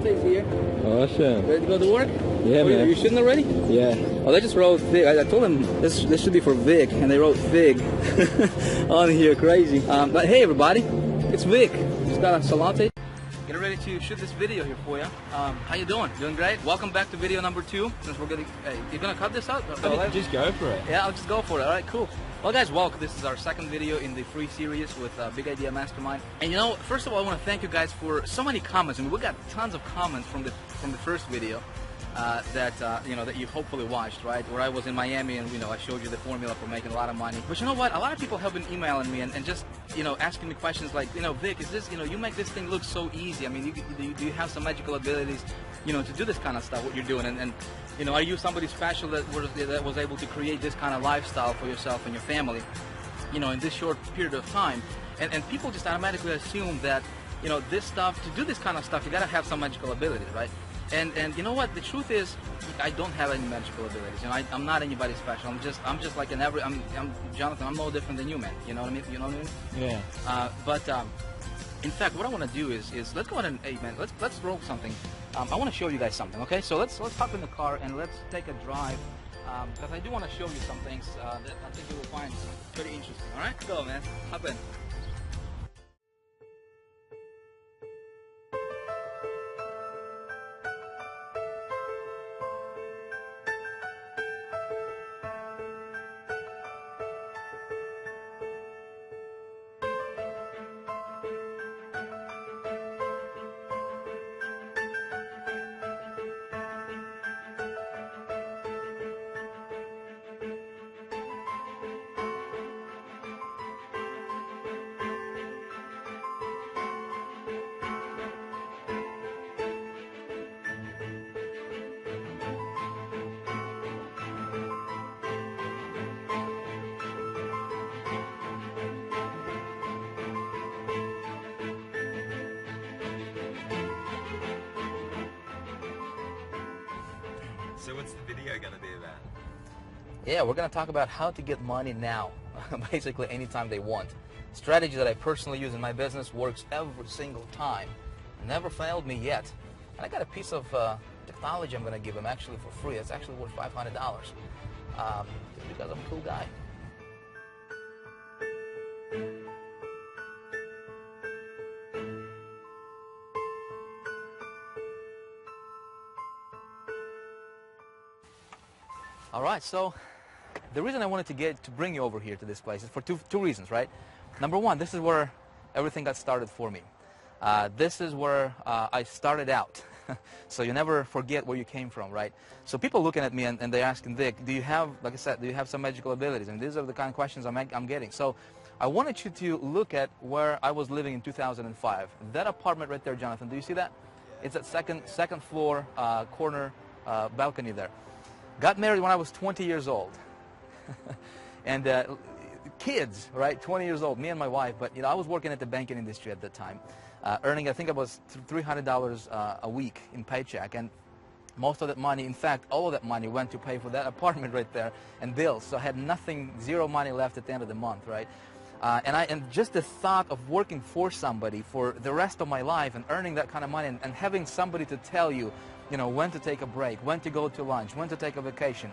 Salante's here. Awesome. Ready to go to work? Yeah, man. You shooting already? Yeah. Oh, they just wrote Vick. I told them this should be for Vick, and they wrote Fig on here. Crazy. But hey, everybody, it's Vick. Just got a Salante. Getting ready to shoot this video here for you. How you doing? Doing great? Welcome back to video number 2. Since we're gonna, hey, you gonna cut this out? Just go for it. Yeah, I'll just go for it. All right, cool. Well, guys, welcome. This is our second video in the free series with Big Idea Mastermind. And you know, first of all, I want to thank you guys for so many comments. I mean, we got tons of comments from the first video that you hopefully watched, right? Where I was in Miami and I showed you the formula for making a lot of money. But you know what? A lot of people have been emailing me and just asking me questions like, Vic, is this you make this thing look so easy? I mean, do you have some magical abilities, to do this kind of stuff? What you're doing and are you somebody special that was able to create this kind of lifestyle for yourself and your family, in this short period of time? And people just automatically assume that, this stuff, to do this kind of stuff, you gotta have some magical abilities, right? And you know what? The truth is, I don't have any magical abilities. I'm not anybody special. I'm just like I'm Jonathan. I'm no different than you, man. You know what I mean? Yeah. But in fact, what I want to do is let's go ahead and, hey man, let's roll something. I want to show you guys something. Okay, so let's hop in the car and let's take a drive because I do want to show you some things that I think you will find pretty interesting. All right, go man, hop in. So what's the video going to be about? Yeah, we're going to talk about how to get money now, basically anytime they want. Strategy that I personally use in my business, works every single time. Never failed me yet. And I got a piece of technology I'm going to give them actually for free. It's actually worth $500 because I'm a cool guy. All right, so the reason I wanted to bring you over here to this place is for two reasons, right? Number one, this is where everything got started for me. This is where I started out. So you never forget where you came from, right? So people looking at me and they're asking, Vic, do you have, like I said, do you have some magical abilities? And these are the kind of questions I'm getting. So I wanted you to look at where I was living in 2005. That apartment right there, Jonathan, do you see that? It's at second floor, corner balcony there. Got married when I was 20 years old. And kids, right, 20 years old, me and my wife. But, I was working at the banking industry at that time, earning, I think it was $300 a week in paycheck. And most of that money, in fact, all of that money went to pay for that apartment right there and bills. So I had nothing, zero money left at the end of the month, right? And just the thought of working for somebody for the rest of my life and earning that kind of money and having somebody to tell you, when to take a break, when to go to lunch, when to take a vacation,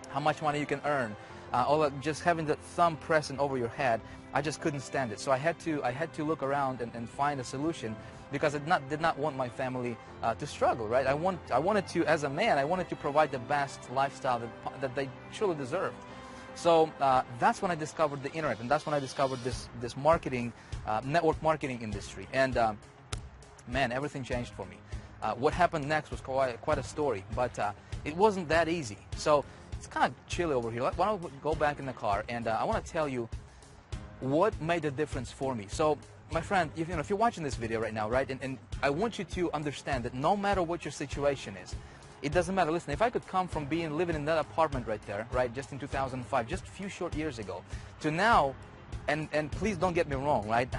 how much money you can earn, all that, just having that thumb pressing over your head, I just couldn't stand it. So I had to look around and find a solution because I did not want my family to struggle, right? I wanted to, as a man, I wanted to provide the best lifestyle that they truly deserved. So that's when I discovered the internet, and that's when I discovered this marketing, network marketing industry. And man, everything changed for me. What happened next was quite a story, but it wasn't that easy. So it's kind of chilly over here. Why don't we go back in the car, and I want to tell you what made a difference for me. So, my friend, if you're watching this video right now, right, and I want you to understand that no matter what your situation is, it doesn't matter. Listen, if I could come from living in that apartment right there, right, just in 2005, just a few short years ago, to now. And please don't get me wrong, right?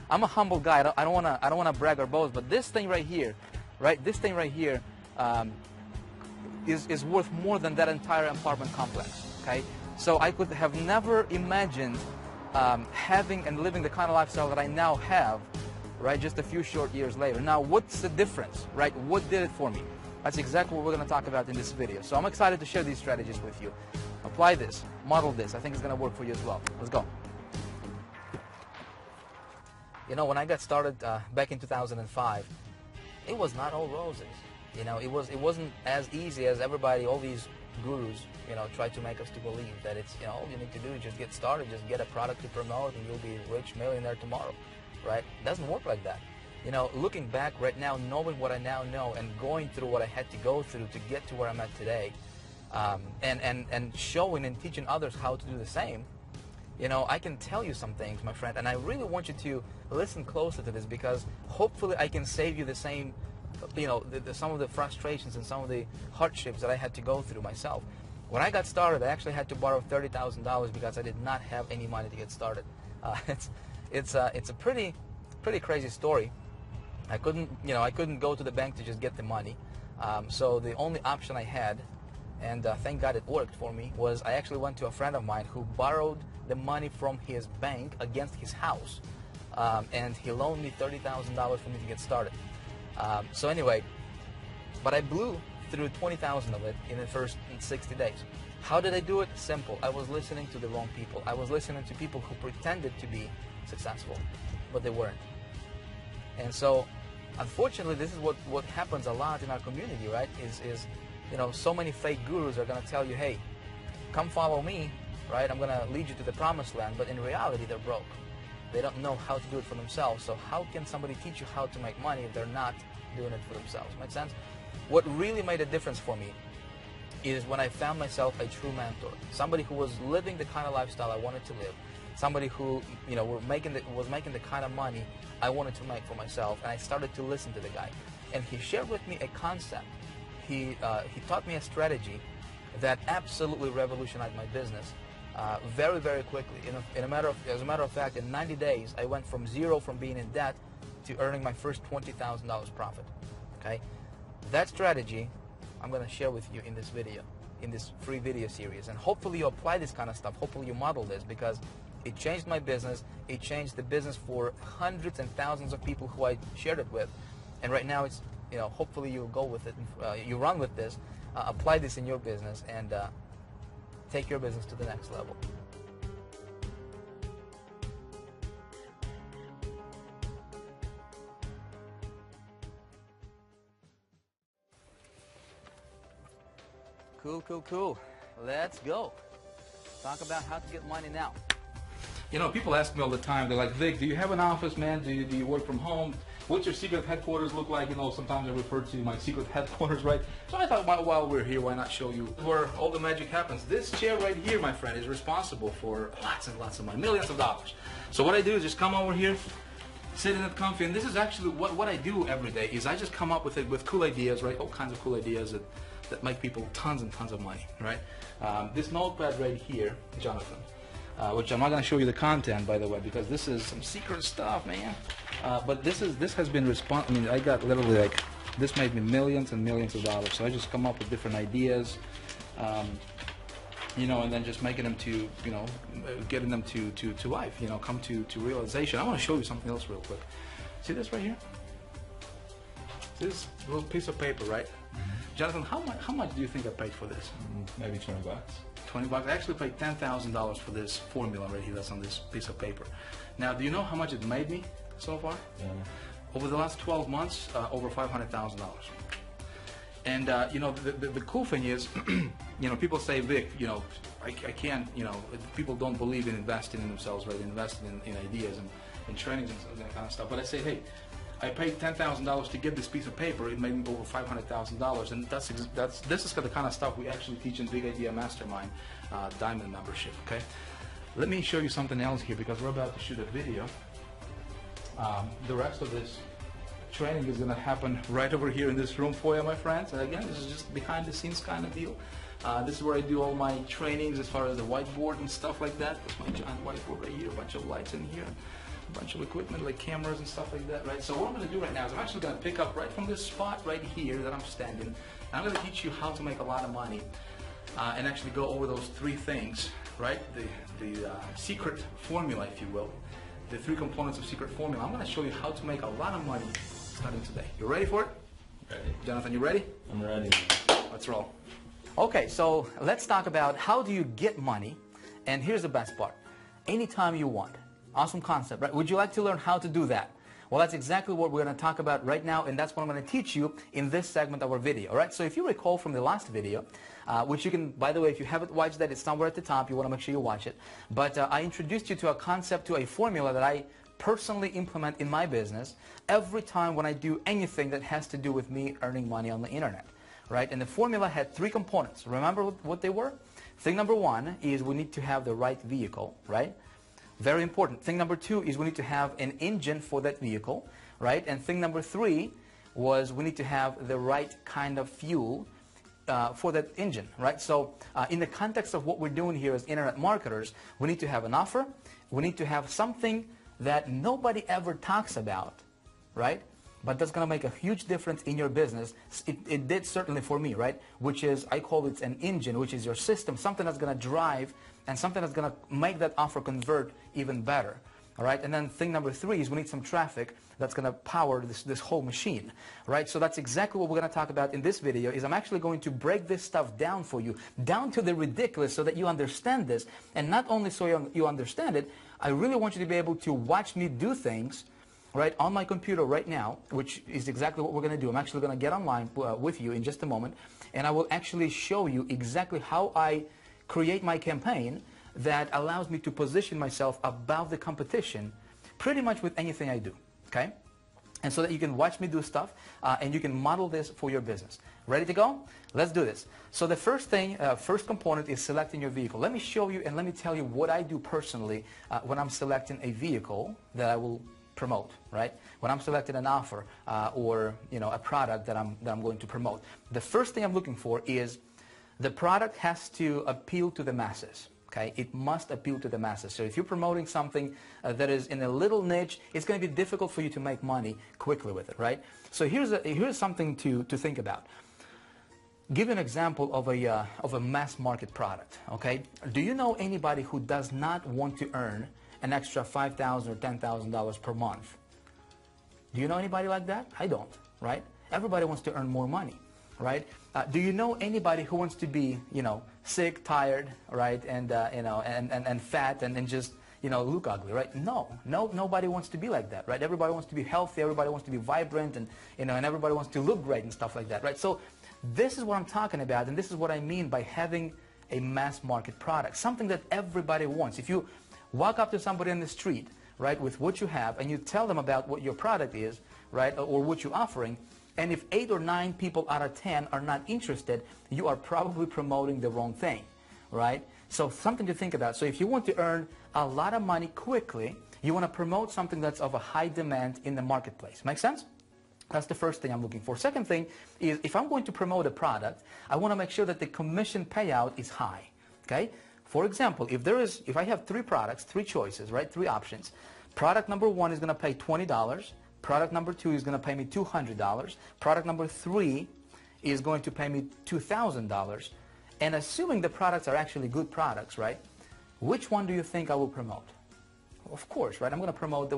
I'm a humble guy. I don't wanna brag or boast, but this thing right here, right? This thing right here is worth more than that entire apartment complex. Okay, so I could have never imagined having and living the kind of lifestyle that I now have right? Just a few short years later. Now, what's the difference, right? What did it for me? That's exactly what we're going to talk about in this video. So I'm excited to share these strategies with you. Apply this, model this. I think it's going to work for you as well. Let's go. You know, when I got started back in 2005, it was not all roses. You know, it wasn't as easy as everybody, all these gurus, you know, try to make us to believe that it's, you know, all you need to do is just get started, just get a product to promote, and you'll be a rich millionaire tomorrow, right? It doesn't work like that. You know, looking back right now, knowing what I now know and going through what I had to go through to get to where I'm at today, and showing and teaching others how to do the same, you know, I can tell you some things, my friend, and I really want you to listen closer to this, because hopefully I can save you the same, you know, some of the frustrations and some of the hardships that I had to go through myself. When I got started, I actually had to borrow $30,000 because I did not have any money to get started. It's a pretty crazy story. I couldn't go to the bank to just get the money. So the only option I had, and thank God it worked for me, was I actually went to a friend of mine who borrowed the money from his bank against his house, and he loaned me $30,000 for me to get started. So anyway, but I blew through 20,000 of it in the first 60 days. How did I do it? Simple. I was listening to the wrong people. I was listening to people who pretended to be successful, but they weren't. And so, unfortunately, this is what happens a lot in our community, right? Is you know, so many fake gurus are going to tell you, hey, come follow me, right? I'm going to lead you to the promised land. But in reality, they're broke. They don't know how to do it for themselves. So how can somebody teach you how to make money if they're not doing it for themselves? Make sense? What really made a difference for me is when I found myself a true mentor, somebody who was living the kind of lifestyle I wanted to live, somebody who, you know, was making the kind of money I wanted to make for myself, and I started to listen to the guy. And he shared with me a concept. He taught me a strategy that absolutely revolutionized my business very, very quickly. As a matter of fact, in 90 days, I went from zero, from being in debt, to earning my first $20,000 profit. Okay, that strategy I'm going to share with you in this video, in this free video series, and hopefully you apply this kind of stuff. Hopefully you model this, because it changed my business. It changed the business for hundreds and thousands of people who I shared it with, and right now it's, you know, hopefully you'll go with it, you run with this, apply this in your business, and take your business to the next level. Cool. Let's go. Talk about how to get money now. You know, people ask me all the time, they're like, Vic, do you have an office, man? Do you work from home? What's your secret headquarters look like? You know, sometimes I refer to my secret headquarters, right? So I thought, while we're here, why not show you where all the magic happens? This chair right here, my friend, is responsible for lots and lots of money, millions of dollars. So what I do is just come over here, sit in it comfy, and this is actually what I do every day, is I just come up with cool ideas, right? All kinds of cool ideas that make people tons and tons of money, right? This notepad right here, Jonathan, which I'm not going to show you the content, by the way, because this is some secret stuff, man. But this has been I mean, I got literally, like, this made me millions and millions of dollars. So I just come up with different ideas, you know, and then just making them to, you know, getting them to life, you know, come to realization. I want to show you something else real quick. See this right here? See this little piece of paper, right? Jonathan, how much do you think I paid for this? Maybe 20 bucks. 20 bucks. I actually paid $10,000 for this formula right here that's on this piece of paper. Now, do you know how much it made me so far? Yeah. Over the last 12 months, over $500,000. And you know, the cool thing is, you know, people say, Vic, you know, I can't, you know, people don't believe in investing in themselves, right? Investing in ideas and trainings and that kind of stuff. But I say, hey, I paid $10,000 to get this piece of paper. It made me over $500,000, and this is the kind of stuff we actually teach in Big Idea Mastermind Diamond membership. Okay, let me show you something else here, because we're about to shoot a video. The rest of this training is going to happen right over here in this room for you, my friends. And again, this is just behind the scenes kind of deal. This is where I do all my trainings as far as the whiteboard and stuff like that. That's my giant whiteboard right here, a bunch of lights in here, a bunch of equipment like cameras and stuff like that, right? So what I'm going to do right now is I'm actually going to pick up right from this spot right here that I'm standing, and I'm going to teach you how to make a lot of money and actually go over those three things, right? The secret formula, if you will, the 3 components of secret formula. I'm going to show you how to make a lot of money starting today. You ready for it? Ready. Jonathan, you ready? I'm ready. Let's roll. Okay, so let's talk about how do you get money, and here's the best part. Anytime you want. Awesome concept, right? Would you like to learn how to do that? Well, that's exactly what we're going to talk about right now, and that's what I'm going to teach you in this segment of our video, all right? So if you recall from the last video, which you can, by the way, if you haven't watched that, it's somewhere at the top. You want to make sure you watch it. But I introduced you to a concept, to a formula that I personally implement in my business every time when I do anything that has to do with me earning money on the internet, right? And the formula had 3 components. Remember what they were? Thing number 1 is we need to have the right vehicle, right? Very important. Thing number 2 is we need to have an engine for that vehicle, right? And thing number 3 was we need to have the right kind of fuel for that engine, right? So in the context of what we're doing here as internet marketers, we need to have an offer. We need to have something that nobody ever talks about, right? But that's going to make a huge difference in your business. It did certainly for me, right? Which is, I call it an engine, which is your system, something that's going to drive and something that's going to make that offer convert even better, all right? And then thing number 3 is we need some traffic that's going to power this whole machine, right? So that's exactly what we're going to talk about in this video. Is I'm actually going to break this stuff down for you, down to the ridiculous, so that you understand this. And not only so you understand it, I really want you to be able to watch me do things, right, on my computer right now, which is exactly what we're going to do. I'm actually going to get online with you in just a moment, and I will actually show you exactly how I create my campaign that allows me to position myself above the competition pretty much with anything I do, okay? And so that you can watch me do stuff and you can model this for your business. Ready to go? Let's do this. So the first thing, first component is selecting your vehicle. Let me show you and let me tell you what I do personally when I'm selecting a vehicle that I will promote, right? When I'm selecting an offer or a product that I'm going to promote. The first thing I'm looking for is the product has to appeal to the masses. Okay, it must appeal to the masses. So if you're promoting something that is in a little niche, it's going to be difficult for you to make money quickly with it, right? So here's something to think about. Give an example of a mass market product. Okay, do you know anybody who does not want to earn an extra $5,000 or $10,000 per month? Do you know anybody like that? I don't, right? Everybody wants to earn more money, right? Do you know anybody who wants to be, sick, tired, right, and fat and just, look ugly, right? No, nobody wants to be like that, right? Everybody wants to be healthy, everybody wants to be vibrant, and and everybody wants to look great and stuff like that, right? So this is what I'm talking about, and this is what I mean by having a mass market product, something that everybody wants. If you walk up to somebody in the street, right, with what you have, and you tell them about what your product is, right, or what you're offering, and if 8 or 9 people out of 10 are not interested, you are probably promoting the wrong thing, right? So something to think about. So if you want to earn a lot of money quickly, you want to promote something that's of a high demand in the marketplace. Make sense? That's the first thing I'm looking for. Second thing is if I'm going to promote a product, I want to make sure that the commission payout is high, okay? For example, if I have 3 products, 3 choices, right, 3 options, product number 1 is going to pay $20, product number 2 is going to pay me $200. Product number 3 is going to pay me $2,000. And assuming the products are actually good products, right? Which one do you think I will promote? Of course, right? I'm going to promote the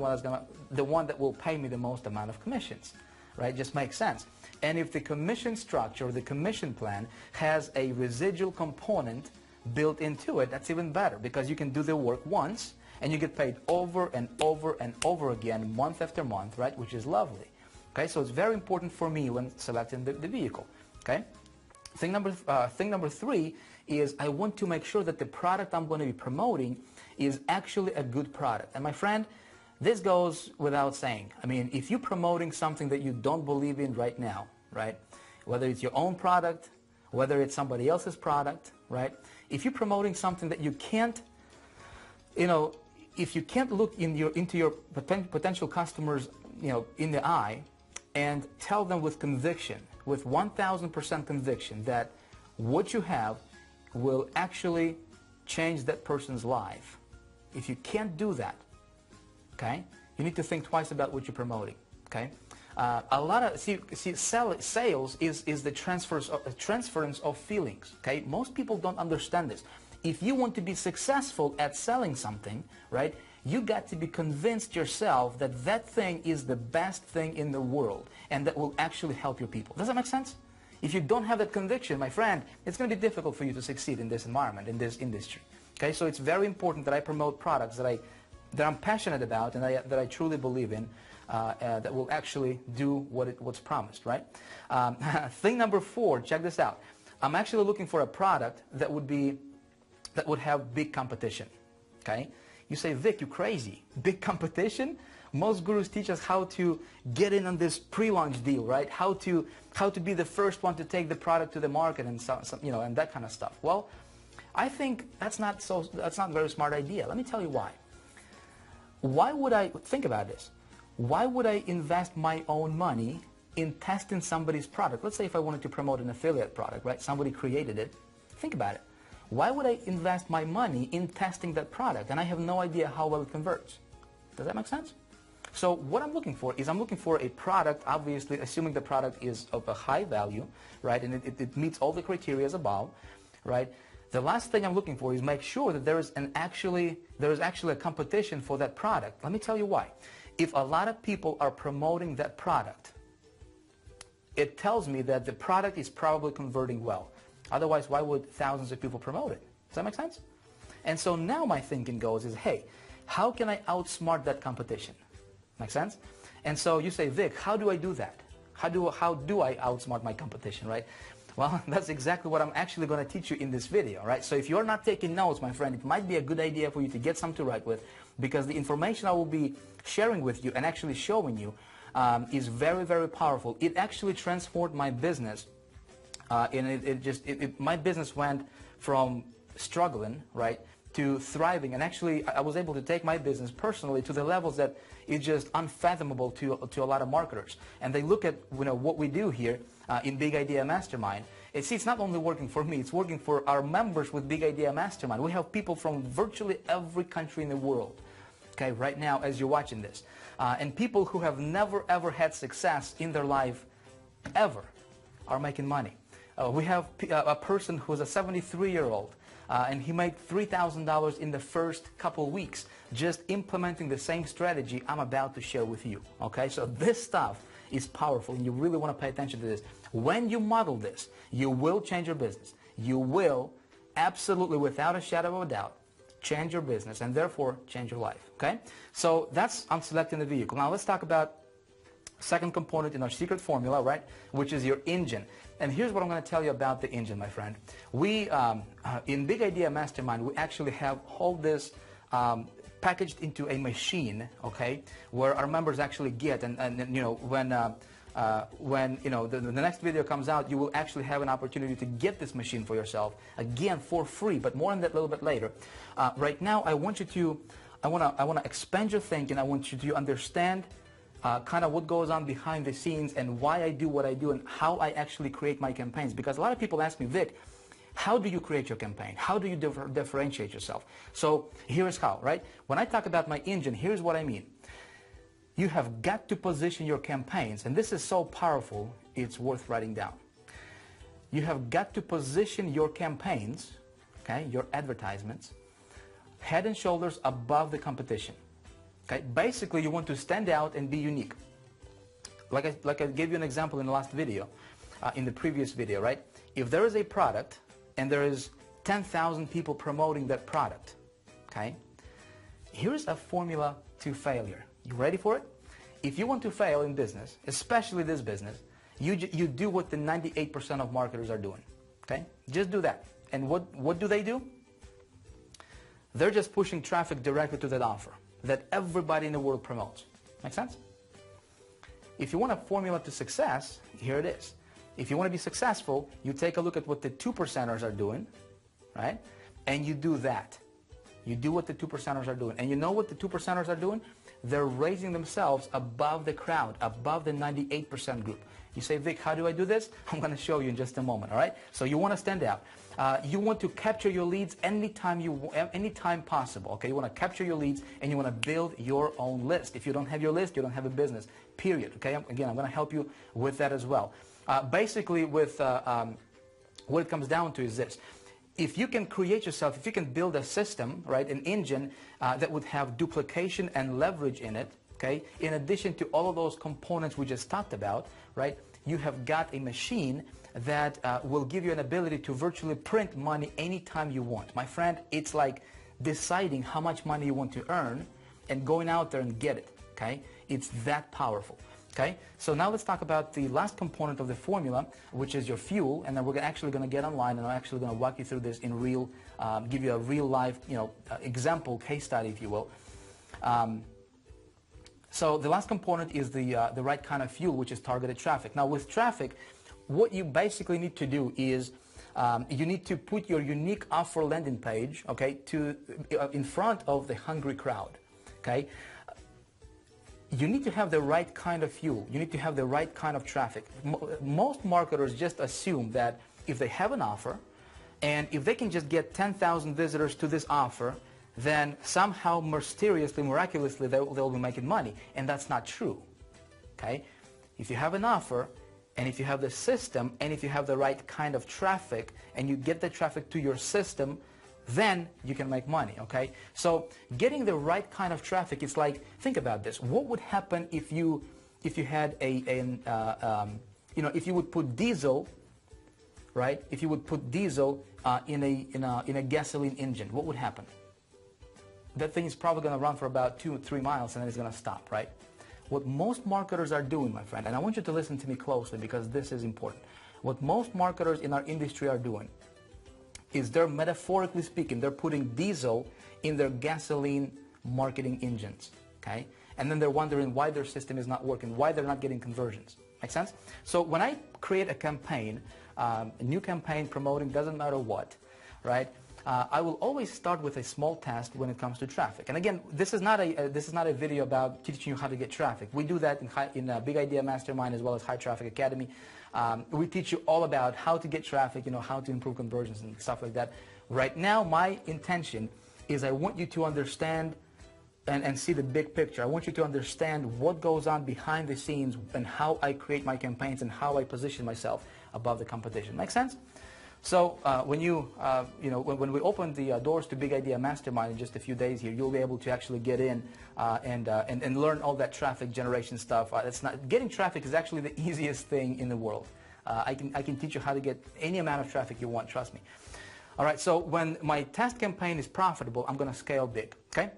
one that will pay me the most amount of commissions, right? Just makes sense. And if the commission structure or the commission plan has a residual component built into it, that's even better because you can do the work once and you get paid over and over and over again, month after month, right? Which is lovely. Okay, so it's very important for me when selecting the vehicle. Okay, thing number 3 is I want to make sure that the product I'm going to be promoting is actually a good product. And my friend, this goes without saying. I mean, if you're promoting something that you don't believe in right now, right? Whether it's your own product, whether it's somebody else's product, right? If you're promoting something that you can't, if you can't look into your potential customers, in the eye and tell them with conviction, with 1,000% conviction that what you have will actually change that person's life. If you can't do that, okay, you need to think twice about what you're promoting, okay? Sales is the transference of feelings, okay? Most people don't understand this. If you want to be successful at selling something, right, You got to be convinced yourself that that thing is the best thing in the world and that will actually help your people. Does that make sense? If you don't have that conviction, my friend, it's going to be difficult for you to succeed in this environment, in this industry. Okay, so it's very important that I promote products that I'm passionate about and that I truly believe in, that will actually do what's promised, right? Thing number 4, check this out. I'm actually looking for a product that would have big competition. Okay, you say, Vic, you crazy? Big competition? Most gurus teach us how to get in on this pre-launch deal, right? How to be the first one to take the product to the market and and that kind of stuff. Well, I think that's not a very smart idea. Let me tell you why. Why would I think about this? Why would I invest my own money in testing somebody's product? Let's say if I wanted to promote an affiliate product, right? Somebody created it. Think about it. Why would I invest my money in testing that product and I have no idea how well it converts? Does that make sense? So what I'm looking for is I'm looking for a product, obviously assuming the product is of a high value, right, and it meets all the criteria above, right? The last thing I'm looking for is make sure that there is actually a competition for that product. Let me tell you why. If a lot of people are promoting that product, it tells me that the product is probably converting well. Otherwise, why would thousands of people promote it? Does that make sense? And so now my thinking goes is, hey, how can I outsmart that competition? Make sense? And so you say, Vic, how do I do that? How do I outsmart my competition, right? Well, that's exactly what I'm actually going to teach you in this video, right? So if you're not taking notes, my friend, it might be a good idea for you to get some to write with, because the information I will be sharing with you and actually showing you is very, very powerful. It actually transformed my business, and my business went from struggling, right, to thriving, and actually I was able to take my business personally to the levels that it's just unfathomable to a lot of marketers. And they look at what we do here in Big Idea Mastermind. It's not only working for me, it's working for our members with Big Idea Mastermind. We have people from virtually every country in the world, okay, right now as you're watching this. And people who have never ever had success in their life ever are making money. We have a person who's a 73-year-old and he made $3,000 in the first couple weeks just implementing the same strategy I'm about to share with you. Okay, so this stuff is powerful and you really want to pay attention to this. When you model this, you will change your business. You will absolutely, without a shadow of a doubt, change your business and therefore change your life. Okay, so that's on selecting the vehicle. Now let's talk about second component in our secret formula, right, which is your engine. And here's what I'm going to tell you about the engine, my friend. We, in Big Idea Mastermind, we actually have all this packaged into a machine, okay, where our members actually get, and when the next video comes out, you will actually have an opportunity to get this machine for yourself, again, for free, but more on that a little bit later. Right now, I want to expand your thinking. I want you to understand kind of what goes on behind the scenes and why I do what I do and how I actually create my campaigns. Because a lot of people ask me, Vic, how do you create your campaign? How do you differentiate yourself? So here's how, right? When I talk about my engine, here's what I mean. You have got to position your campaigns, and this is so powerful, it's worth writing down. You have got to position your campaigns, okay, your advertisements, head and shoulders above the competition. Okay? Basically, you want to stand out and be unique. Like I gave you an example in the last video, in the previous video, right? If there is a product and there is 10,000 people promoting that product, okay? Here's a formula to failure. You ready for it? If you want to fail in business, especially this business, you do what the 98% of marketers are doing, okay? Just do that. And what do? They're just pushing traffic directly to that offer that everybody in the world promotes. Make sense? If you want a formula to success, here it is. If you want to be successful, you take a look at what the 2%ers are doing, right? And you do that. You do what the 2%ers are doing. And you know what the 2%ers are doing? They're raising themselves above the crowd, above the 98% group. You say, Vic, how do I do this? I'm going to show you in just a moment, all right? So you want to stand out. You want to capture your leads anytime possible, okay? You want to capture your leads and you want to build your own list. If you don't have your list, you don't have a business, period, okay? Again, I'm going to help you with that as well. Basically, what it comes down to is this. if you can create yourself, if you can build a system, right, an engine that would have duplication and leverage in it, okay, in addition to all of those components we just talked about, right, you have got a machine that will give you an ability to virtually print money anytime you want. My friend, it's like deciding how much money you want to earn and going out there and get it, okay? It's that powerful. Okay, so now let's talk about the last component of the formula, which is your fuel, and then we're actually going to get online, and I'm actually going to walk you through this in real, give you a real life, example case study, if you will. So the last component is the right kind of fuel, which is targeted traffic. Now with traffic, what you basically need to do is you need to put your unique offer landing page, okay, in front of the hungry crowd, okay. You need to have the right kind of fuel. You need to have the right kind of traffic. Most marketers just assume that if they have an offer, and if they can just get 10,000 visitors to this offer, then somehow mysteriously, miraculously, they'll be making money. And that's not true, okay? If you have an offer, and if you have the system, and if you have the right kind of traffic, and you get the traffic to your system, then you can make money, okay? So getting the right kind of traffic, it's like, think about this. What would happen if you had if you would put diesel, right? If you would put diesel in a gasoline engine, what would happen? That thing is probably going to run for about 2 or 3 miles, and then it's going to stop, right? What most marketers are doing, my friend, and I want you to listen to me closely because this is important. What most marketers in our industry are doing is they're, metaphorically speaking, they're putting diesel in their gasoline marketing engines, okay? And then they're wondering why their system is not working, why they're not getting conversions. Make sense? So when I create a campaign, a new campaign promoting, doesn't matter what, right? I will always start with a small test when it comes to traffic. And again, this is not a video about teaching you how to get traffic. We do that in Big Idea Mastermind as well as High Traffic Academy. We teach you all about how to get traffic, how to improve conversions and stuff like that. Right now, my intention is I want you to understand and see the big picture. I want you to understand what goes on behind the scenes and how I create my campaigns and how I position myself above the competition. Make sense? So when when we open the doors to Big Idea Mastermind in just a few days here, you'll be able to actually get in and learn all that traffic generation stuff. Getting traffic is actually the easiest thing in the world. I can teach you how to get any amount of traffic you want. Trust me. All right. So when my test campaign is profitable, I'm going to scale big. Okay.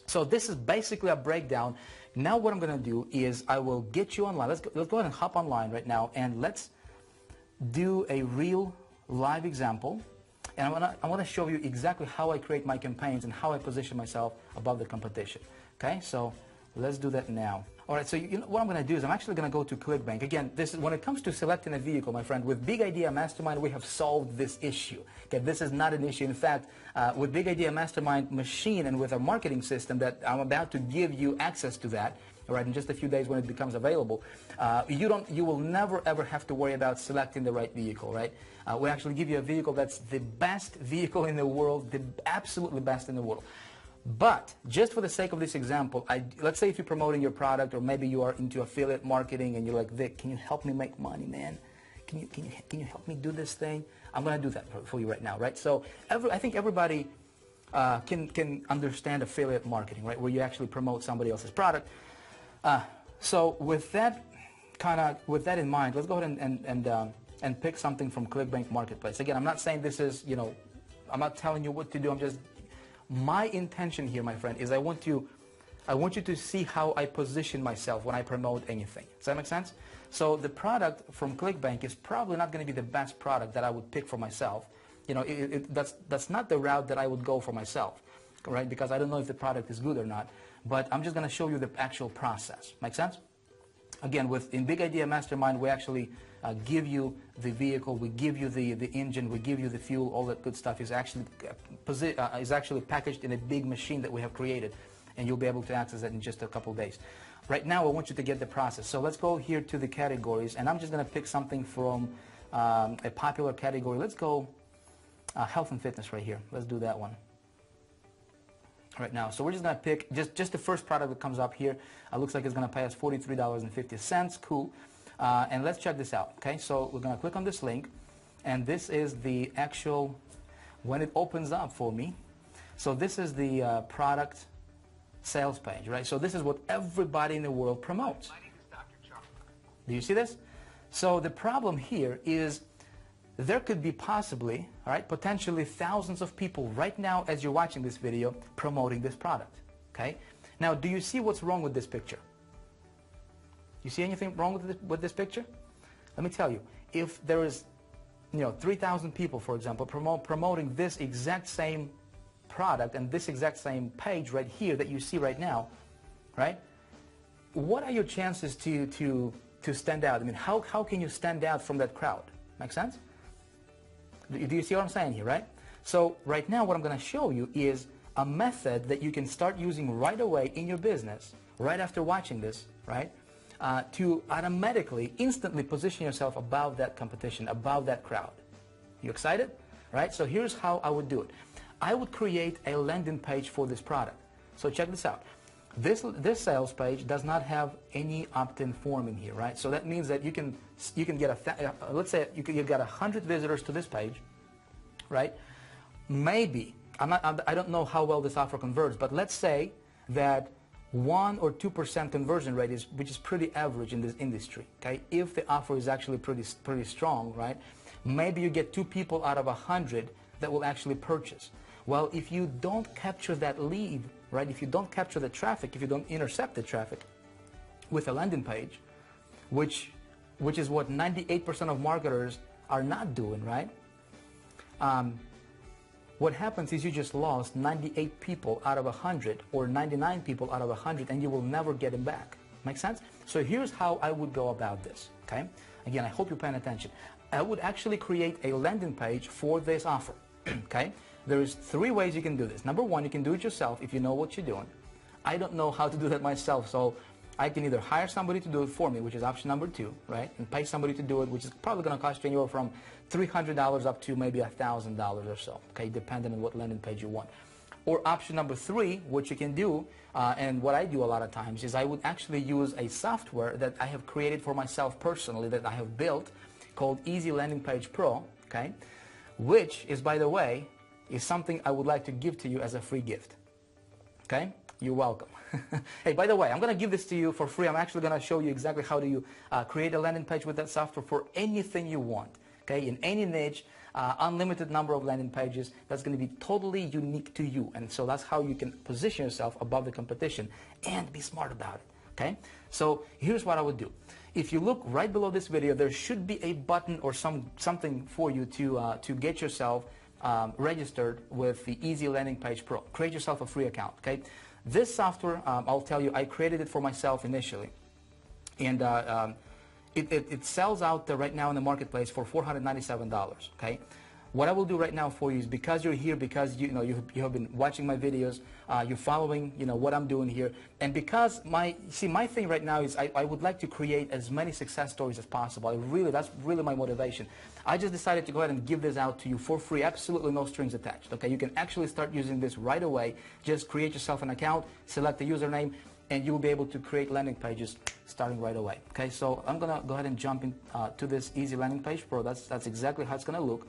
So this is basically a breakdown. Now what I'm going to do is I will get you online. Let's go ahead and hop online right now, and let's do a real live example, and I want to show you exactly how I create my campaigns and how I position myself above the competition. Okay, so let's do that now. All right, so what I'm going to do is I'm actually going to go to ClickBank. Again, this is when it comes to selecting a vehicle, my friend, with Big Idea Mastermind, we have solved this issue. Okay, this is not an issue. In fact, with Big Idea Mastermind machine and with our marketing system that I'm about to give you access to that, all right, in just a few days when it becomes available, you will never ever have to worry about selecting the right vehicle, right? We actually give you a vehicle that's the best vehicle in the world, the absolutely best in the world. But just for the sake of this example, let's say if you're promoting your product, or maybe you are into affiliate marketing and you're like, Vic, can you help me make money, man? Can you help me do this thing? I'm going to do that for you right now, right? So I think everybody can understand affiliate marketing, right? Where you actually promote somebody else's product. So with that in mind, let's go ahead and pick something from ClickBank Marketplace. Again, I'm not saying this is, I'm not telling you what to do. My intention here, my friend, is I want you to see how I position myself when I promote anything. Does that make sense? So the product from ClickBank is probably not going to be the best product that I would pick for myself. That's not the route that I would go for myself, right? Because I don't know if the product is good or not. But I'm just going to show you the actual process. Make sense? Again, in Big Idea Mastermind, we actually give you the vehicle, we give you the engine, we give you the fuel, all that good stuff is actually packaged in a big machine that we have created, and you'll be able to access that in just a couple days. Right now, I want you to get the process. So let's go here to the categories, and I'm just going to pick something from a popular category. Let's go health and fitness right here. Let's do that one. Right now, so we're just going to pick just the first product that comes up here. Looks like it's going to pay us $43.50. Cool. And let's check this out. Okay, so we're going to click on this link, and this is the actual when it opens up for me, so this is the product sales page, right? So this is what everybody in the world promotes. Do you see this? So the problem here is there could be possibly, all right, potentially thousands of people right now as you're watching this video promoting this product, okay? Now, do you see what's wrong with this picture? You see anything wrong with this picture? Let me tell you, if there is, 3,000 people, for example, promoting this exact same product and this exact same page right here that you see right now, right? What are your chances to stand out? I mean, how can you stand out from that crowd? Make sense? Do you see what I'm saying here, right? So right now what I'm going to show you is a method that you can start using right away in your business, right after watching this, right? To automatically, instantly position yourself above that competition, above that crowd. You excited? Right? So here's how I would do it. I would create a landing page for this product. So check this out. This sales page does not have any opt-in form in here, right? So that means that you can get let's say you got 100 visitors to this page, right? Maybe I don't know how well this offer converts, but let's say that 1 or 2% conversion rate which is pretty average in this industry, okay? If the offer is actually pretty strong, right? Maybe you get 2 people out of 100 that will actually purchase. Well, if you don't capture that lead, right? If you don't capture the traffic, if you don't intercept the traffic with a landing page, which is what 98% of marketers are not doing, right? What happens is you just lost 98 people out of 100 or 99 people out of 100, and you will never get them back. Make sense? So here's how I would go about this, okay? Again, I hope you're paying attention. I would actually create a landing page for this offer, okay? There's 3 ways you can do this. Number 1, you can do it yourself if you know what you're doing. I don't know how to do that myself, so I can either hire somebody to do it for me, which is option number 2, right? And pay somebody to do it, which is probably going to cost you anywhere from $300 up to maybe $1,000 or so, okay, depending on what landing page you want. Or option number 3, which you can do, and what I do a lot of times, is I would actually use a software that I have created for myself personally, that I have built, called Easy Landing Page Pro, okay, which is, by the way, is something I would like to give to you as a free gift, okay? You're welcome. Hey, by the way, I'm going to give this to you for free. I'm actually going to show you exactly how do you create a landing page with that software for anything you want, okay, in any niche, unlimited number of landing pages. That's going to be totally unique to you, and so that's how you can position yourself above the competition and be smart about it, okay? So here's what I would do. If you look right below this video, there should be a button or something for you to get yourself registered with the Easy Landing Page Pro. Create yourself a free account, okay? This software, I'll tell you, I created it for myself initially, and it sells out right now in the marketplace for $497, okay? What I will do right now for you is, because you're here, because you have been watching my videos, you're following what I'm doing here, and because my thing right now is I would like to create as many success stories as possible. That's really my motivation. I just decided to go ahead and give this out to you for free, absolutely no strings attached, okay? You can actually start using this right away. Just create yourself an account, select the username, and you will be able to create landing pages starting right away, okay? So I'm gonna go ahead and jump in to this Easy Landing Page Pro. That's exactly how it's gonna look.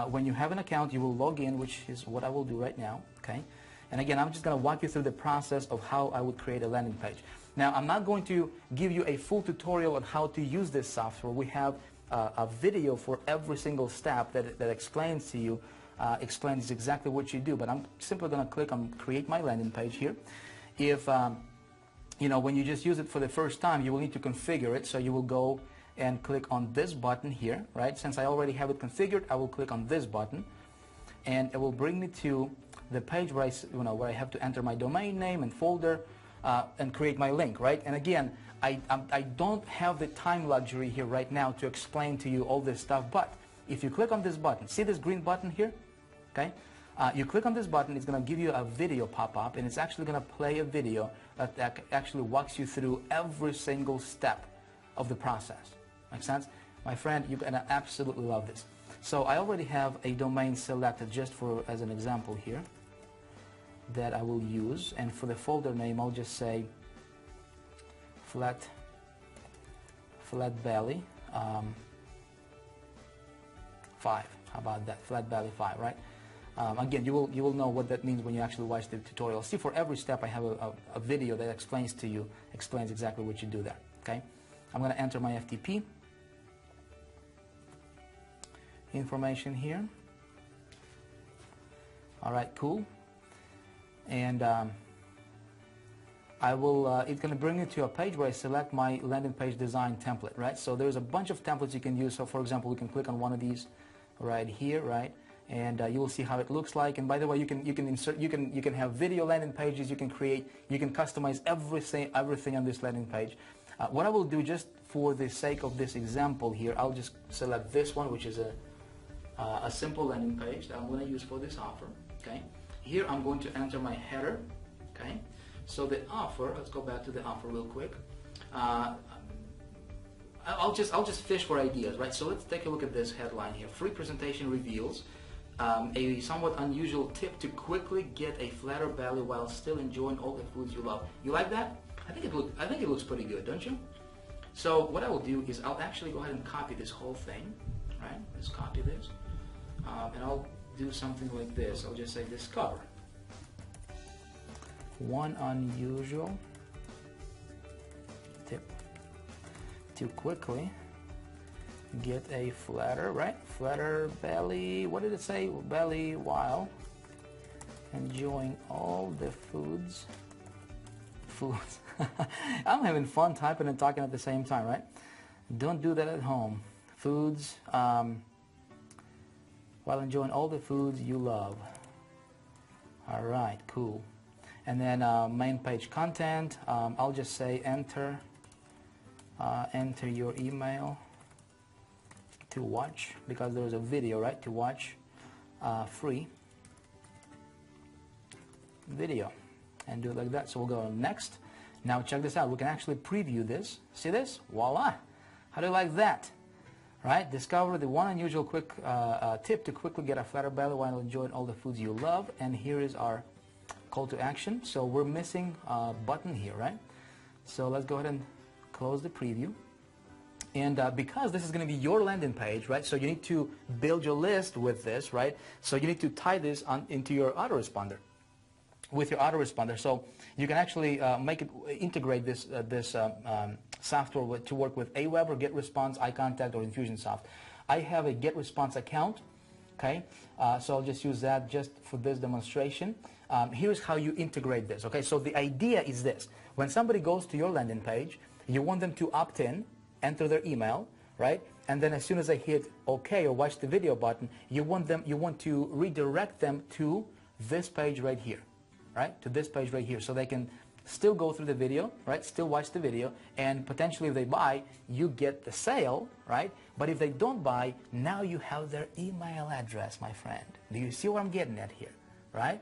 When you have an account, you will log in, which is what I will do right now, okay? And again, I'm just going to walk you through the process of how I would create a landing page. Now, I'm not going to give you a full tutorial on how to use this software. We have a video for every single step that explains to you, explains exactly what you do. But I'm simply going to click on Create My Landing Page here. If, when you just use it for the first time, you will need to configure it. So you will go and click on this button here, right? Since I already have it configured, I will click on this button, and it will bring me to the page where I have to enter my domain name and folder and create my link, right? And again, I don't have the time luxury here right now to explain to you all this stuff, but if you click on this button, see this green button here, okay? You click on this button, it's going to give you a video pop up, and it's actually going to play a video that actually walks you through every single step of the process. Make sense? My friend, you're going to absolutely love this. So I already have a domain selected just as an example here that I will use, and for the folder name I'll just say flat belly 5. How about that? Flat belly 5, right? Again, you will know what that means when you actually watch the tutorial. See, for every step I have a video that explains exactly what you do there. Okay, I'm going to enter my FTP information here. All right, cool. And I will. It's going to bring you to a page where I select my landing page design template. Right. So there's a bunch of templates you can use. So, for example, we can click on one of these right here. Right. And you will see how it looks like. And by the way, you can insert, you can have video landing pages. You can create, you can customize everything on this landing page. What I will do, just for the sake of this example here, I'll just select this one, which is a simple landing page that I'm going to use for this offer. Okay. Here I'm going to enter my header. Okay. So the offer. Let's go back to the offer real quick. I'll just fish for ideas, right? So let's take a look at this headline here. Free presentation reveals a somewhat unusual tip to quickly get a flatter belly while still enjoying all the foods you love. You like that? I think it looks pretty good, don't you? So what I will do is I'll actually go ahead and copy this whole thing, right? Just copy this, and I'll do something like this. I'll just say discover one unusual tip to quickly get a flatter, right? Flatter belly, what did it say? Belly while enjoying all the foods. I'm having fun typing and talking at the same time, right? Don't do that at home. Foods, while enjoying all the foods you love. All right, cool. And then main page content, I'll just say enter your email to watch, because there's a video, right, to watch free video, and do it like that. So we'll go on next. Now check this out. We can actually preview this. See this? Voila! How do you like that? Right? Discover the one unusual quick tip to quickly get a flatter belly while enjoying all the foods you love. And here is our call to action. So we're missing a button here, right? So let's go ahead and close the preview. And because this is going to be your landing page, right? So you need to build your list with this, right? So you need to tie this into your autoresponder, with your autoresponder. So you can actually integrate this software to work with Aweber, GetResponse, iContact, or Infusionsoft. I have a GetResponse account. Okay, so I'll just use that just for this demonstration. Here's how you integrate this. Okay, so the idea is this: when somebody goes to your landing page, you want them to opt in, enter their email, right? And then as soon as they hit OK or watch the video button, you want to redirect them to this page right here, right? To this page right here, so they can still go through the video, right? Still watch the video, and potentially if they buy, you get the sale, right? But if they don't buy, now you have their email address, my friend. Do you see what I'm getting at here, right?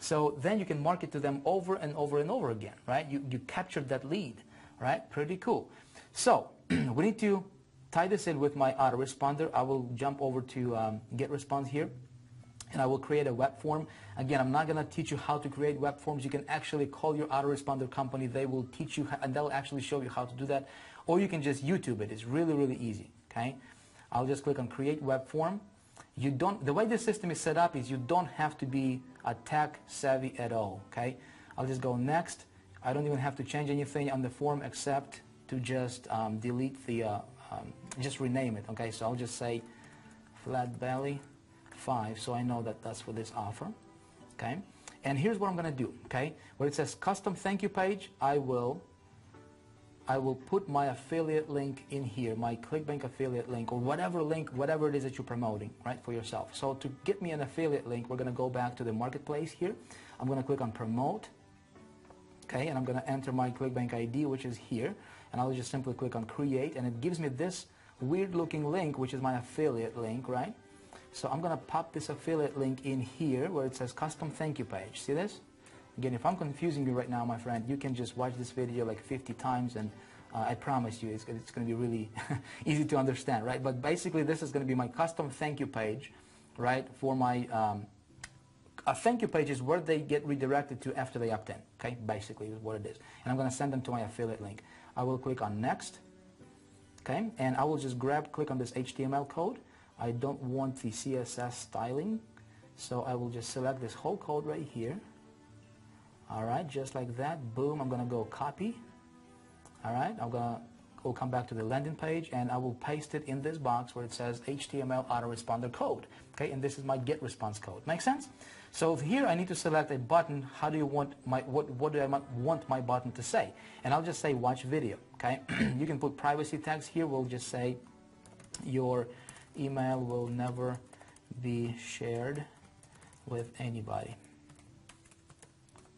So then you can market to them over and over and over again, right? You captured that lead, right? Pretty cool. So we need to tie this in with my autoresponder. I will jump over to GetResponse here, and I will create a web form. Again, I'm not going to teach you how to create web forms. You can actually call your autoresponder company. They will teach you, and they'll actually show you how to do that. Or you can just YouTube it. It's really, really easy. Okay, I'll just click on Create Web Form. The way the system is set up is you don't have to be a tech savvy at all. Okay, I'll just go next. I don't even have to change anything on the form except to just delete the, just rename it. Okay, so I'll just say Flat Belly 5, so I know that that's for this offer. Okay, and here's what I'm going to do. Okay, where it says custom thank you page, I will put my affiliate link in here, my ClickBank affiliate link, or whatever it is that you're promoting, right, for yourself. So to get me an affiliate link, we're going to go back to the marketplace here. I'm going to click on promote. Okay, and I'm going to enter my ClickBank ID, which is here, and I'll just simply click on create, and it gives me this weird looking link, which is my affiliate link, right? So I'm going to pop this affiliate link in here where it says custom thank you page. See this? Again, if I'm confusing you right now, my friend, you can just watch this video like 50 times, and I promise you it's going to be really easy to understand, right? But basically, this is going to be my custom thank you page, right? For my a thank you page is where they get redirected to after they opt in, okay? Basically is what it is. And I'm going to send them to my affiliate link. I will click on next, okay? And I will just click on this HTML code. I don't want the CSS styling, So I will just select this whole code right here. All right, just like that. Boom, I'm gonna go copy. All right, we'll come back to the landing page, and I will paste it in this box where it says HTML autoresponder code. Okay, and this is my get response code. Make sense? So here I need to select a button. How do you want what do I want my button to say? And I'll just say watch video. Okay, you can put privacy tags here. We'll just say your email will never be shared with anybody.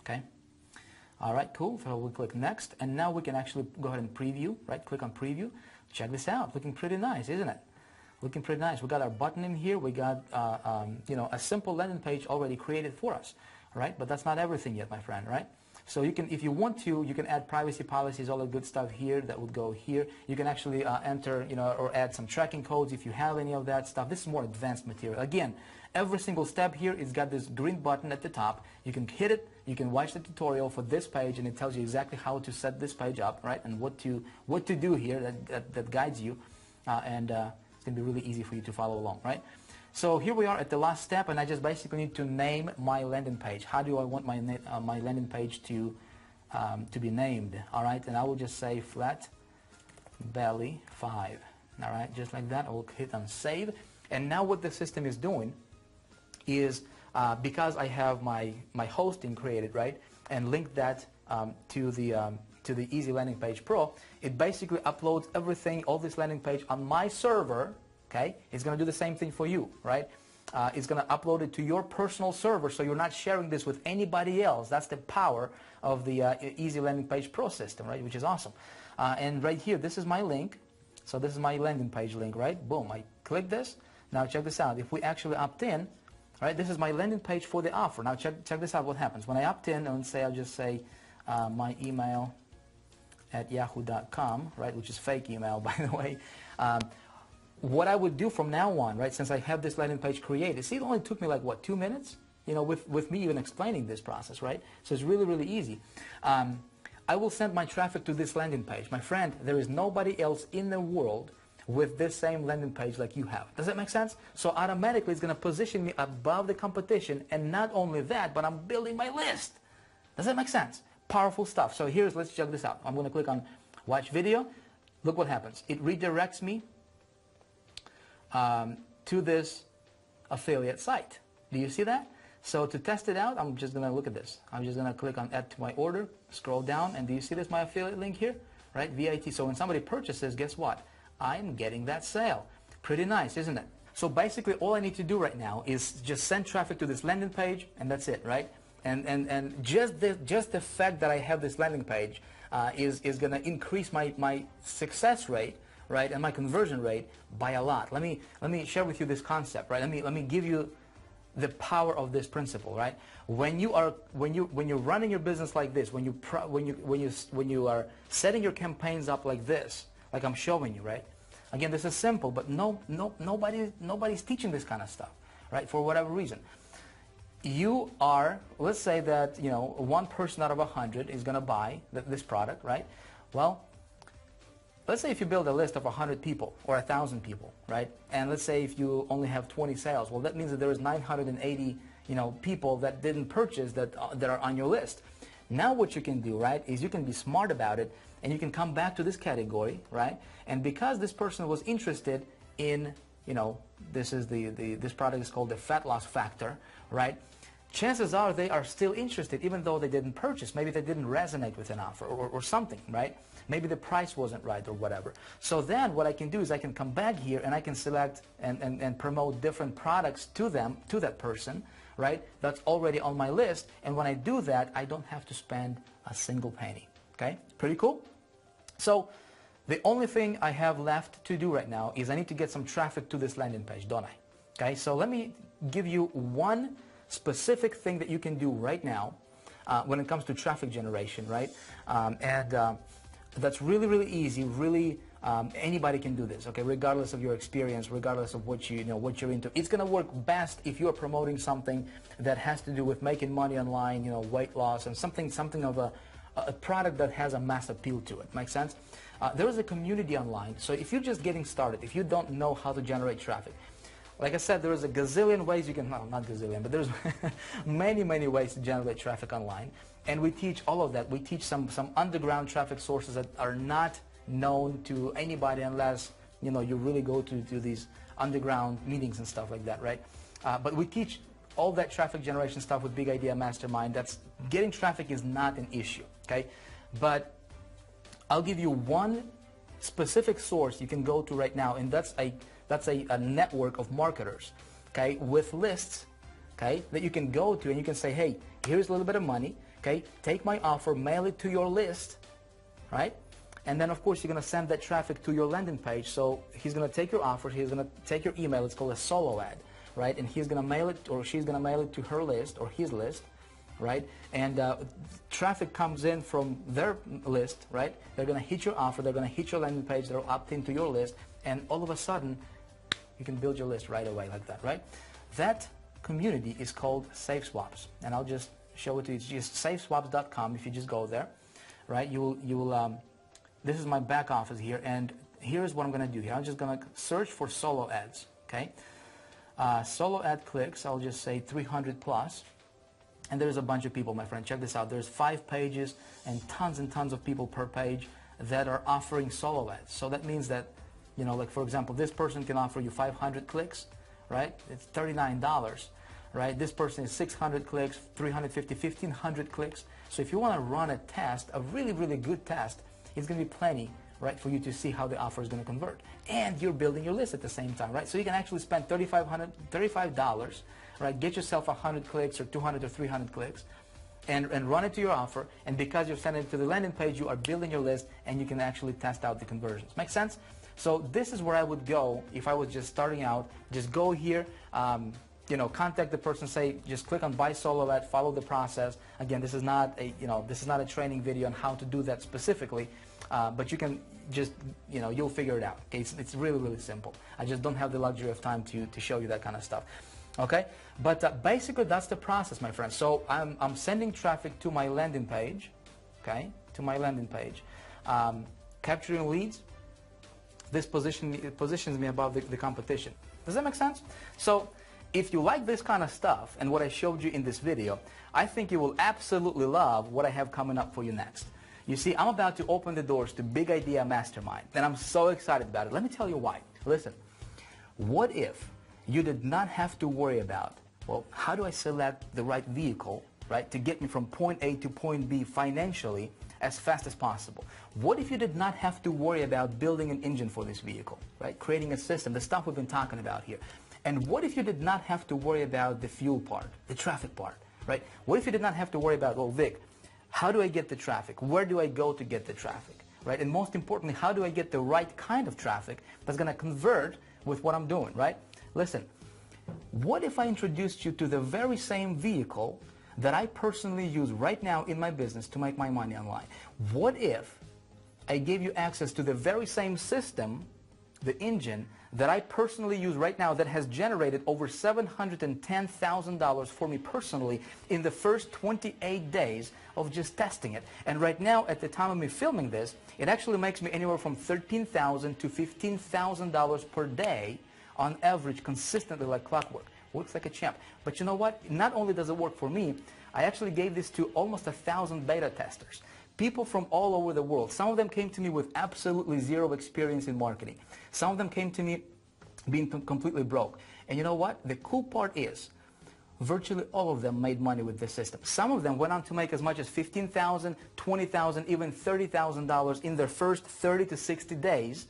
Okay. All right, cool. So we'll click next, and now we can actually go ahead and preview, right? Click on preview. Check this out. Looking pretty nice, isn't it? Looking pretty nice. We got our button in here. We got, you know, a simple landing page already created for us, right? But that's not everything yet, my friend, right? So you can, if you want to, you can add privacy policies, all the good stuff here that would go here. You can actually enter, you know, or add some tracking codes if you have any of that stuff. This is more advanced material. Again, every single step here is got this green button at the top. You can hit it. You can watch the tutorial for this page, and it tells you exactly how to set this page up, right? And what to do here that guides you, and it's going to be really easy for you to follow along, right? So here we are at the last step, and I just basically need to name my landing page. How do I want my my landing page to be named? All right, and I will just say flat belly 5. All right, just like that. I will hit on save, and now what the system is doing is because I have my hosting created, right, and linked that to the Easy Landing Page Pro, it basically uploads everything, all this landing page on my server. Okay, it's going to do the same thing for you, right? It's going to upload it to your personal server, so you're not sharing this with anybody else. That's the power of the Easy Landing Page Pro system, right? Which is awesome. And right here, this is my link. So this is my landing page link, right? Boom, I click this. Now check this out. If we actually opt in, right, this is my landing page for the offer. Now check this out. What happens when I opt in and say, I'll just say my email at yahoo.com, right, which is fake email, by the way. What I would do from now on, right, since I have this landing page created, see, it only took me like, what, 2 minutes? You know, with me even explaining this process, right? So it's really, really easy. I will send my traffic to this landing page. My friend, there is nobody else in the world with this same landing page like you have. Does that make sense? So automatically it's going to position me above the competition, and not only that, but I'm building my list. Does that make sense? Powerful stuff. So let's check this out. I'm going to click on watch video. Look what happens. It redirects me to this affiliate site. Do you see that? So to test it out, I'm just going to look at this. I'm just going to click on add to my order, scroll down, and do you see this, my affiliate link here? Right, VIT. So when somebody purchases, guess what? I'm getting that sale. Pretty nice, isn't it? So basically all I need to do right now is just send traffic to this landing page, and that's it, right? And just the fact that I have this landing page is going to increase my success rate, right, and my conversion rate by a lot. Let me share with you this concept, right? Let me give you the power of this principle, right? When you're running your business like this, when you are setting your campaigns up like this, like I'm showing you, right? Again, this is simple, but nobody's teaching this kind of stuff, right? For whatever reason. You are, let's say that, you know, 1 person out of 100 is going to buy this product, right? Well, let's say if you build a list of 100 people or 1,000 people, right? And let's say if you only have 20 sales, well, that means that there is 980, you know, people that didn't purchase that are on your list. Now what you can do, right, is you can be smart about it, and you can come back to this category, right? And because this person was interested in, you know, this product is called the fat loss factor, right? Chances are they are still interested even though they didn't purchase. Maybe they didn't resonate with an offer or something, right? Maybe the price wasn't right or whatever. So then what I can do is I can come back here and I can select and promote different products to them, to that person, right? That's already on my list. And when I do that, I don't have to spend a single penny. Okay? Pretty cool? So the only thing I have left to do right now is I need to get some traffic to this landing page, don't I? Okay? So let me give you one specific thing that you can do right now when it comes to traffic generation, right? That's really, really easy. Really, anybody can do this, okay? Regardless of your experience, regardless of what what you're into. It's going to work best if you are promoting something that has to do with making money online, you know, weight loss, and something of a product that has a mass appeal to it. Make sense? There is a community online. So if you're just getting started, if you don't know how to generate traffic, Like I said, there is a gazillion ways you can, no, not gazillion, but there's many, many ways to generate traffic online. And we teach all of that. We teach some underground traffic sources that are not known to anybody unless, you know, you really go to these underground meetings and stuff like that, right? But we teach all that traffic generation stuff with Big Idea Mastermind. That's, getting traffic is not an issue, okay? But I'll give you one specific source you can go to right now, and that's a network of marketers, okay, with lists, okay, that you can go to and you can say, hey, here's a little bit of money, okay, take my offer, mail it to your list, right? And then, of course, you're going to send that traffic to your landing page. So he's going to take your offer, he's going to take your email, it's called a solo ad, right? And he's going to mail it, or she's going to mail it to her list or his list, right? And traffic comes in from their list, right? They're going to hit your offer, they're going to hit your landing page, they'll opt into your list, and all of a sudden, you can build your list right away like that, right? That community is called Safe Swaps, and I'll just show it to you. It's just safeswaps.com. If you just go there, right? You will. This is my back office here, and here's what I'm going to do here. I'm just going to search for solo ads. Okay, solo ad clicks. I'll just say 300 plus, and there's a bunch of people, my friend. Check this out. There's 5 pages and tons of people per page that are offering solo ads. So that means that, you know, like for example, this person can offer you 500 clicks, right? It's $39, right? This person is 600 clicks, 350, 1,500 clicks. So if you want to run a test, a really, really good test, it's going to be plenty, right, for you to see how the offer is going to convert. And you're building your list at the same time, right? So you can actually spend $35, right? Get yourself 100 clicks or 200 or 300 clicks, and run it to your offer. And because you're sending it to the landing page, you are building your list, and you can actually test out the conversions. Make sense? So this is where I would go if I was just starting out. Just go here, you know, contact the person, say, just click on buy solo ad, follow the process. Again, this is not a, you know, this is not a training video on how to do that specifically, but you can just, you know, you'll figure it out. Okay, it's really, really simple. I just don't have the luxury of time to show you that kind of stuff. Okay, but basically that's the process, my friends. So I'm sending traffic to my landing page, okay, to my landing page, capturing leads. This positions me above the competition. Does that make sense? So if you like this kind of stuff and what I showed you in this video, I think you will absolutely love what I have coming up for you next. You see, I'm about to open the doors to Big Idea Mastermind, and I'm so excited about it. Let me tell you why. Listen, what if you did not have to worry about, well, how do I select the right vehicle, right, to get me from point A to point B financially as fast as possible? What if you did not have to worry about building an engine for this vehicle, right? Creating a system, the stuff we've been talking about here. And what if you did not have to worry about the fuel part, the traffic part, right? What if you did not have to worry about, well, Vic, how do I get the traffic? Where do I go to get the traffic, right? And most importantly, how do I get the right kind of traffic that's going to convert with what I'm doing, right? Listen, what if I introduced you to the very same vehicle that I personally use right now in my business to make my money online? What if I gave you access to the very same system, the engine, that I personally use right now that has generated over $710,000 for me personally in the first 28 days of just testing it? And right now, at the time of me filming this, it actually makes me anywhere from $13,000 to $15,000 per day on average, consistently like clockwork. Works like a champ. But you know what? Not only does it work for me, I actually gave this to almost 1,000 beta testers. People from all over the world. Some of them came to me with absolutely zero experience in marketing. Some of them came to me being completely broke. And you know what? The cool part is, virtually all of them made money with this system. Some of them went on to make as much as $15,000, $20,000, even $30,000 in their first 30 to 60 days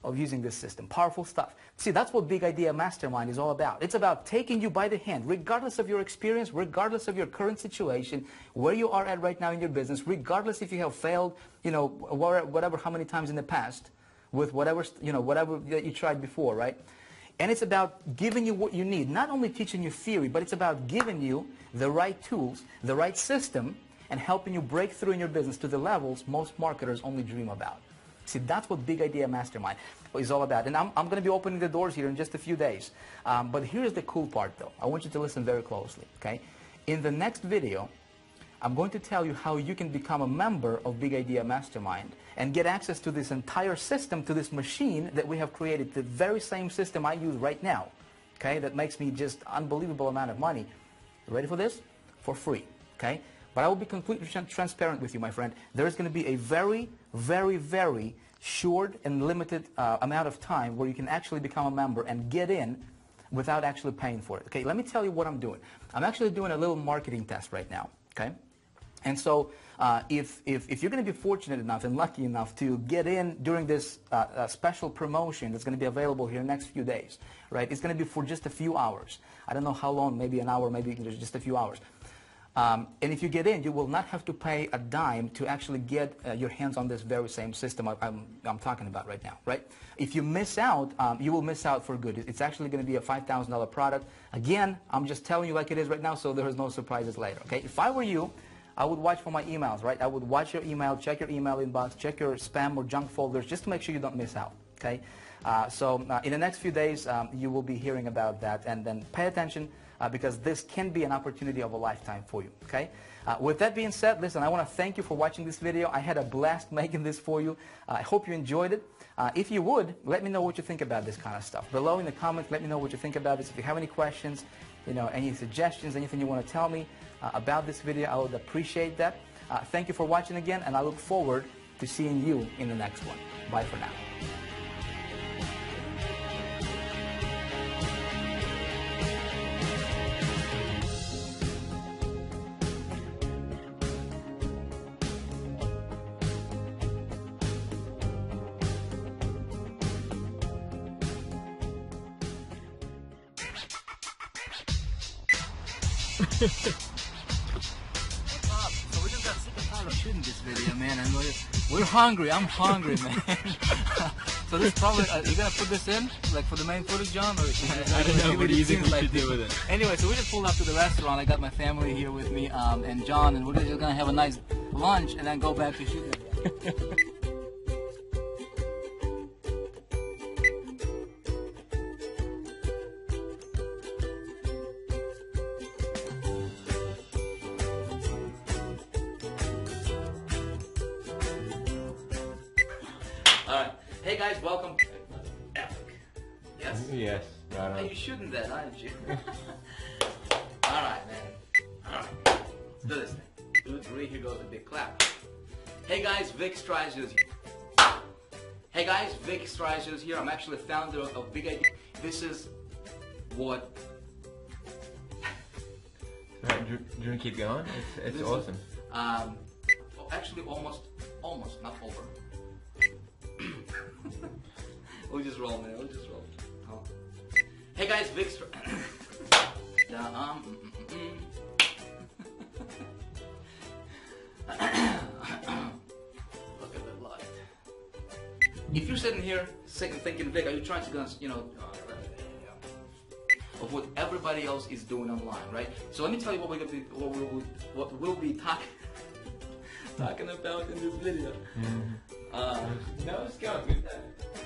of using this system. Powerful stuff. See, that's what Big Idea Mastermind is all about. It's about taking you by the hand, regardless of your experience, regardless of your current situation, where you are at right now in your business, regardless if you have failed, you know, whatever, how many times in the past, with whatever, you know, whatever that you tried before, right? And it's about giving you what you need, not only teaching you theory, but it's about giving you the right tools, the right system, and helping you break through in your business to the levels most marketers only dream about. See, that's what Big Idea Mastermind is all about. And I'm going to be opening the doors here in just a few days. But here's the cool part, though. I want you to listen very closely, okay? In the next video, I'm going to tell you how you can become a member of Big Idea Mastermind and get access to this entire system, to this machine that we have created, the very same system I use right now, okay, that makes me just unbelievable amount of money. Ready for this? For free, okay? But I will be completely transparent with you, my friend. There is going to be a very, very, very short and limited amount of time where you can actually become a member and get in without actually paying for it. Okay, let me tell you what I'm doing. I'm actually doing a little marketing test right now. Okay, and so if you're going to be fortunate enough and lucky enough to get in during this special promotion that's going to be available here in the next few days, right? It's going to be for just a few hours. I don't know how long, maybe an hour, maybe just a few hours. And if you get in, you will not have to pay a dime to actually get your hands on this very same system I'm talking about right now, right? If you miss out, you will miss out for good. It's actually going to be a $5,000 product. Again, I'm just telling you like it is right now, so there is no surprises later, okay? If I were you, I would watch for my emails, right? I would watch your email, check your email inbox, check your spam or junk folders, just to make sure you don't miss out, okay? So in the next few days, you will be hearing about that, and then pay attention, because this can be an opportunity of a lifetime for you, okay? With that being said, listen, I want to thank you for watching this video. I had a blast making this for you. I hope you enjoyed it. If you would, let me know what you think about this kind of stuff. Below in the comments, let me know what you think about this. If you have any questions, any suggestions, anything you want to tell me about this video, I would appreciate that. Thank you for watching again, and I look forward to seeing you in the next one. Bye for now. What's up? So we just got sick and tired of shooting this video, man, and we're hungry. I'm hungry, man. So this probably, you gonna put this in, like for the main footage, John? Or I don't know, what do you think we should do with it? Anyway, so we just pulled up to the restaurant. I got my family here with me, and John, and we're just gonna have a nice lunch and then go back to shooting. Alright. Hey guys, welcome. Epic. Yes? Yes. Right on. Hey, you shooting that, aren't you? Alright, man. Alright. Let's do this thing. 2, 3, here goes a big clap. Hey guys, Vick Struzheus here. Hey guys, Vick Struzheus here. I'm actually founder of Big Idea. This is what... Right, do you want to keep going? It's awesome. Actually, almost, not over. We'll just roll, man. We'll just roll. Oh. Hey guys, Vick Struzheus. Look at the light. If you're sitting here thinking, Vick, are you trying to, of what everybody else is doing online, right? So let me tell you what we'll be talking about in this video. No, it's going.